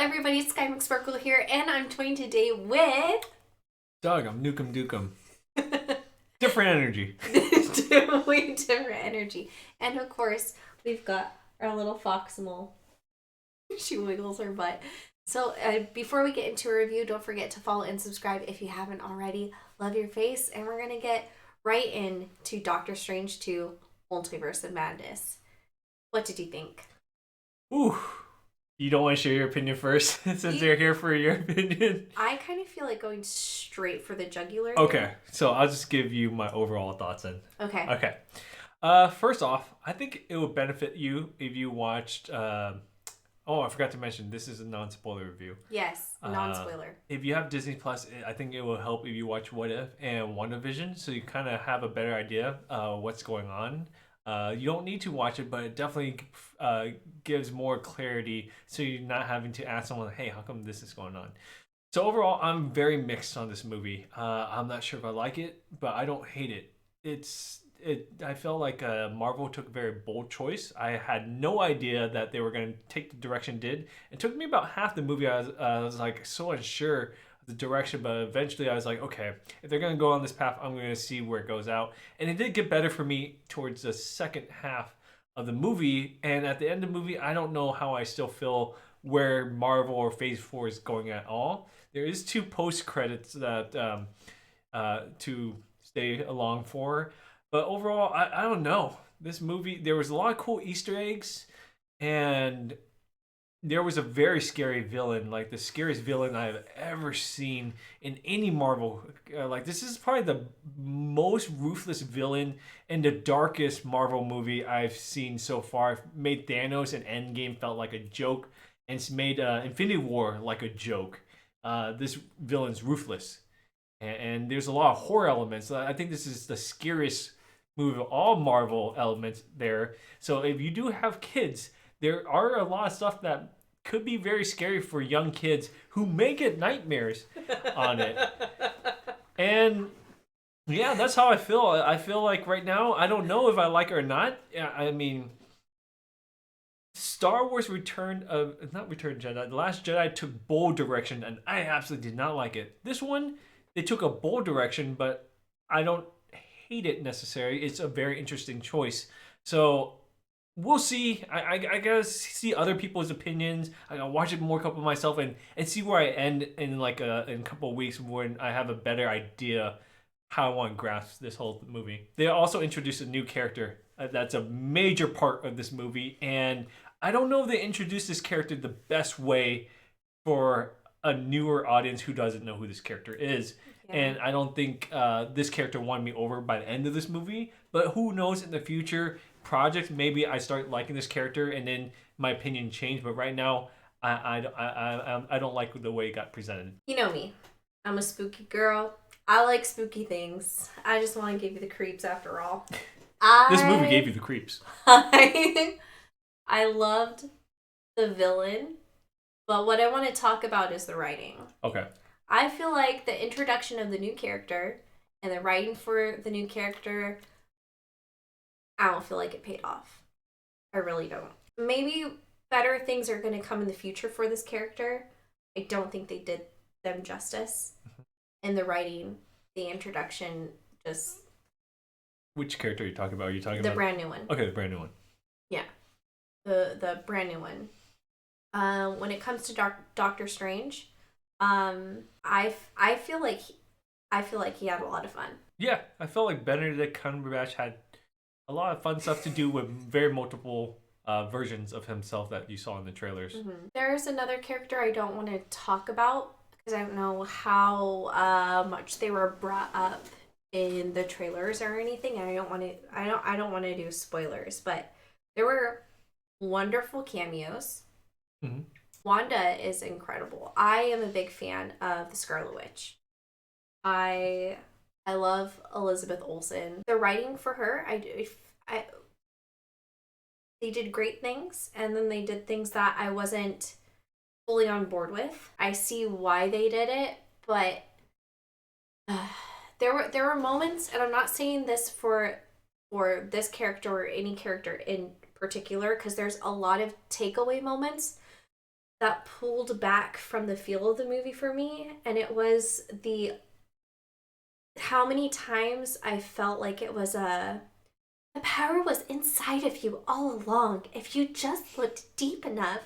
everybody, it's Sky McSparkle here, and I'm joined today with Doug, I'm Nukem Dukem. Different energy. way different energy. And of course, we've got our little fox mole. She wiggles her butt. So before we get into a review, don't forget to follow and subscribe if you haven't already. Love your face, and we're going to get right into Doctor Strange 2 Multiverse of Madness. What did you think? Ooh. You don't want to share your opinion first since they're here for your opinion? I kind of feel like going straight for the jugular. Okay, so I'll just give you my overall thoughts then. Okay. Okay. First off, I think it would benefit you if you watched... I forgot to mention, this is a non-spoiler review. Yes, non-spoiler. If you have Disney Plus, I think it will help if you watch What If and WandaVision, so you kind of have a better idea what's going on. You don't need to watch it, but it definitely gives more clarity, so you're not having to ask someone, hey, how come this is going on? So overall, I'm very mixed on this movie. I'm not sure if I like it, but I don't hate it. I felt like Marvel took a very bold choice. I had no idea that they were going to take the direction it did. It took me about half the movie. I was like so unsure of the direction, but eventually I was like, okay, if they're going to go on this path, I'm going to see where it goes out. And it did get better for me towards the second half of the movie. And at the end of the movie, I don't know how I still feel where Marvel or Phase 4 is going at all. There is 2 post credits that to stay along for. But overall, I don't know. This movie, there was a lot of cool Easter eggs, and there was a very scary villain, like the scariest villain I've ever seen in any Marvel. This is probably the most ruthless villain and the darkest Marvel movie I've seen so far. It made Thanos and Endgame felt like a joke, and it's made Infinity War like a joke. This villain's ruthless, and there's a lot of horror elements. I think this is the scariest movie of all Marvel elements there. So if you do have kids, there are a lot of stuff that could be very scary for young kids who may get nightmares on it. And yeah, that's how I feel. I feel like right now, I don't know if I like it or not. I mean, Star Wars not Return Jedi, The Last Jedi took bold direction, and I absolutely did not like it. This one, they took a bold direction, but I don't hate it necessarily. It's a very interesting choice. So we'll see. I gotta see other people's opinions. I gotta watch it more couple myself and see where I end in in a couple of weeks when I have a better idea how I want to grasp this whole movie. They also introduced a new character that's a major part of this movie, and I don't know if they introduced this character the best way for a newer audience who doesn't know who this character is. Yeah. And I don't think this character won me over by the end of this movie. But who knows, in the future projects, maybe I start liking this character and then my opinion changed. But right now, I don't like the way it got presented. You know me. I'm a spooky girl. I like spooky things. I just want to give you the creeps after all. This movie gave you the creeps. I loved the villain. But what I want to talk about is the writing. Okay. I feel like the introduction of the new character and the writing for the new character, I don't feel like it paid off. I really don't. Maybe better things are going to come in the future for this character. I don't think they did them justice. And the writing, the introduction, just... Which character are you talking about? Are you talking about... The brand new one. Okay, the brand new one. Yeah. The brand new one. When it comes to Doctor Strange, I feel like he had a lot of fun. Yeah, I felt like Benedict Cumberbatch had a lot of fun stuff to do with very multiple versions of himself that you saw in the trailers. Mm-hmm. There's another character I don't want to talk about because I don't know how much they were brought up in the trailers or anything, and I don't want to do spoilers, but there were wonderful cameos. Mm-hmm. Wanda is incredible. I am a big fan of the Scarlet Witch. I love Elizabeth Olsen. The writing for her, they did great things, and then they did things that I wasn't fully on board with. I see why they did it, but there were moments, and I'm not saying this for this character or any character in particular, because there's a lot of takeaway moments. that pulled back from the feel of the movie for me, and it was the how many times I felt like it was the power was inside of you all along. If you just looked deep enough,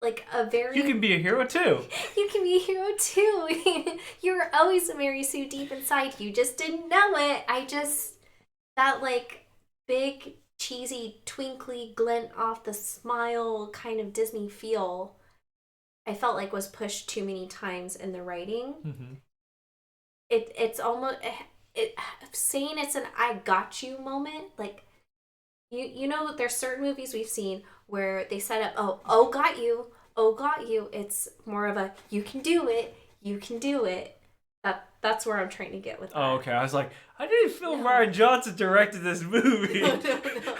like a very You can be a hero too. you can be a hero too. You were always a Mary Sue deep inside. You just didn't know it. That like big cheesy twinkly glint off the smile kind of Disney feel, I felt like was pushed too many times in the writing. Mm-hmm. It's almost it saying it's an I got you moment. Like you know there's certain movies we've seen where they set up oh got you. It's more of a you can do it, you can do it. That's where I'm trying to get with that. Oh, okay. I was like, I didn't feel No. Ryan Johnson directed this movie. No.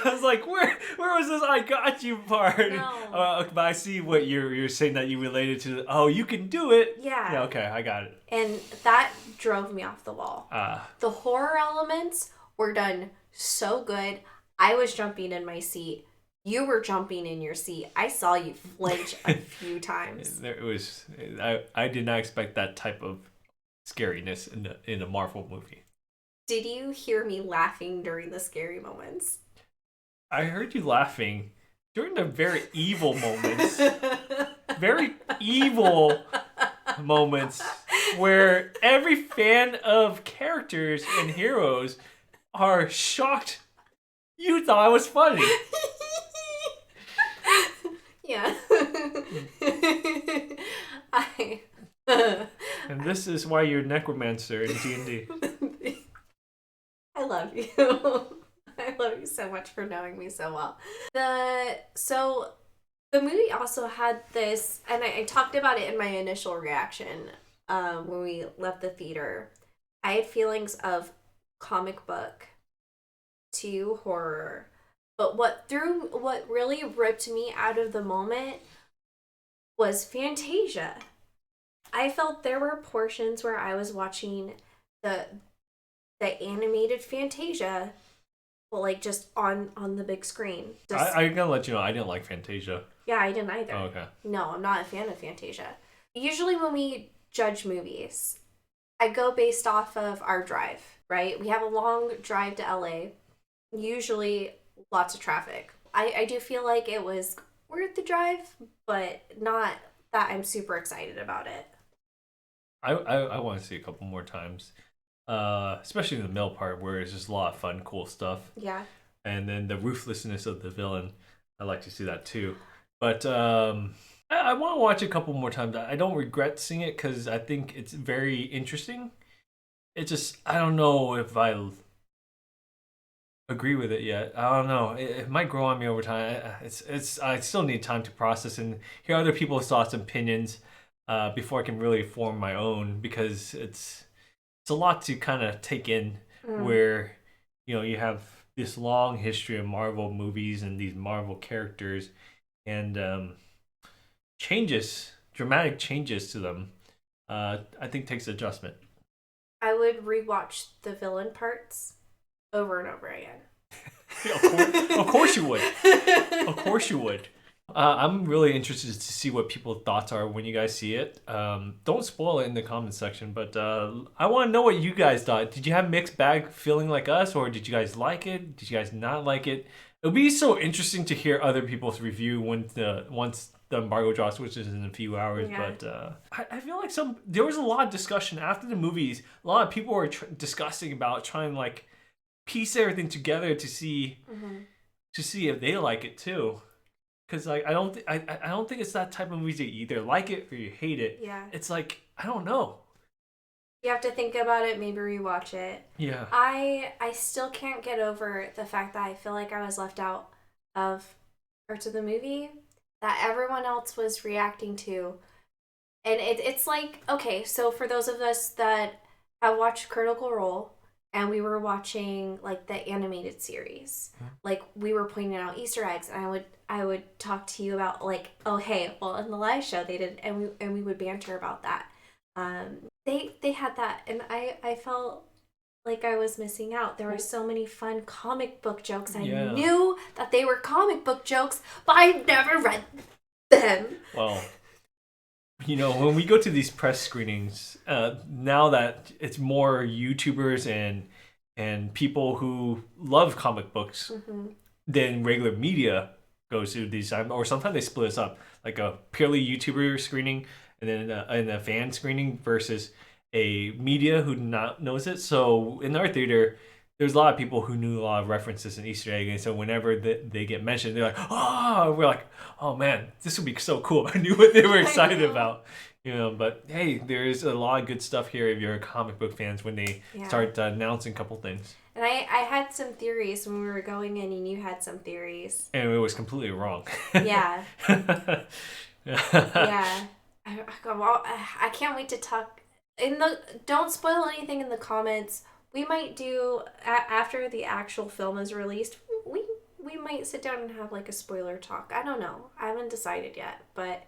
I was like, where was this I got you part? No. But I see what you're saying that you related to. Oh, you can do it. Yeah. Okay, I got it. And that drove me off the wall. Ah. The horror elements were done so good. I was jumping in my seat. You were jumping in your seat. I saw you flinch a few times. It was. I did not expect that type of scariness in a Marvel movie. Did you hear me laughing during the scary moments? I heard you laughing during the very evil moments. Very evil moments where every fan of characters and heroes are shocked you thought it was funny. Yeah. And this is why you're a necromancer in D&D. I love you. I love you so much for knowing me so well. So the movie also had this, and I talked about it in my initial reaction when we left the theater. I had feelings of comic book to horror, but what really ripped me out of the moment was Fantasia. I felt there were portions where I was watching the animated Fantasia, well, like just on the big screen. I'm gonna let you know I didn't like Fantasia. Yeah, I didn't either. Oh, okay. No, I'm not a fan of Fantasia. Usually when we judge movies, I go based off of our drive, right? We have a long drive to LA, usually lots of traffic. I do feel like it was worth the drive, but not that I'm super excited about it. I want to see a couple more times. Especially in the middle part where it's just a lot of fun, cool stuff. Yeah. And then the ruthlessness of the villain. I like to see that too. But I want to watch it a couple more times. I don't regret seeing it because I think it's very interesting. It just, I don't know if I agree with it yet. I don't know. It might grow on me over time. I still need time to process and hear other people's thoughts and opinions before I can really form my own, because it's a lot to kind of take in. Where you have this long history of Marvel movies and these Marvel characters, and dramatic changes to them, I think takes adjustment. I would rewatch the villain parts over and over again. Of course you would. Of course you would. I'm really interested to see what people's thoughts are when you guys see it. Don't spoil it in the comments section, but I want to know what you guys thought. Did you have mixed bag feeling like us, or did you guys like it? Did you guys not like it? It'll be so interesting to hear other people's review once the embargo drops, which is in a few hours. Yeah. But I feel like there was a lot of discussion after the movies. A lot of people were discussing about trying to like piece everything together to see if they like it too. Because like I don't think it's that type of movie that you either like it or you hate it. Yeah. It's like, I don't know. You have to think about it, maybe rewatch it. Yeah. I still can't get over the fact that I feel like I was left out of parts of the movie that everyone else was reacting to. And it's like, okay, so for those of us that have watched Critical Role, and we were watching like the animated series, like we were pointing out Easter eggs, and I would talk to you about like, oh hey, well in the live show they did, and we would banter about that. They had that, and I felt like I was missing out. There were so many fun comic book jokes. I knew that they were comic book jokes, but I never read them. Well, when we go to these press screenings, now that it's more YouTubers and people who love comic books than regular media goes to these, or sometimes they split us up, like a purely YouTuber screening and then a fan screening versus a media who not knows it. So in our theater, there's a lot of people who knew a lot of references and Easter egg, and so whenever they get mentioned, they're like, "Oh!" We're like, "Oh man, this would be so cool!" I knew what they were excited about, But hey, there's a lot of good stuff here if you're comic book fans when they start announcing a couple things. And I had some theories when we were going in, and you had some theories. And it was completely wrong. Yeah. Yeah. I can't wait to talk. Don't spoil anything in the comments. We might do after the actual film is released. We might sit down and have like a spoiler talk. I don't know. I haven't decided yet, but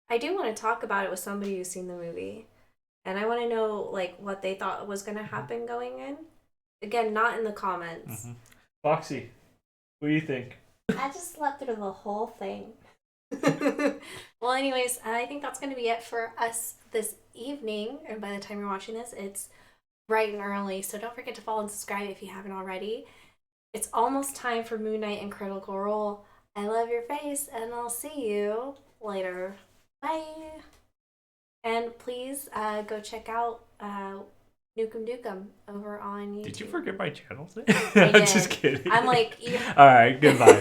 I do want to talk about it with somebody who's seen the movie, and I want to know like what they thought was going to happen going in. Again, not in the comments. Foxy, what do you think? I just slept through the whole thing. Well, anyways, I think that's going to be it for us this evening. And by the time you're watching this, it's bright and early. So don't forget to follow and subscribe if you haven't already. It's almost time for Moon Knight and Critical Role. I love your face, and I'll see you later. Bye. And please go check out Nukem Nukem over on YouTube. Did you forget my channel? I did. Just kidding. I'm like, all right, goodbye.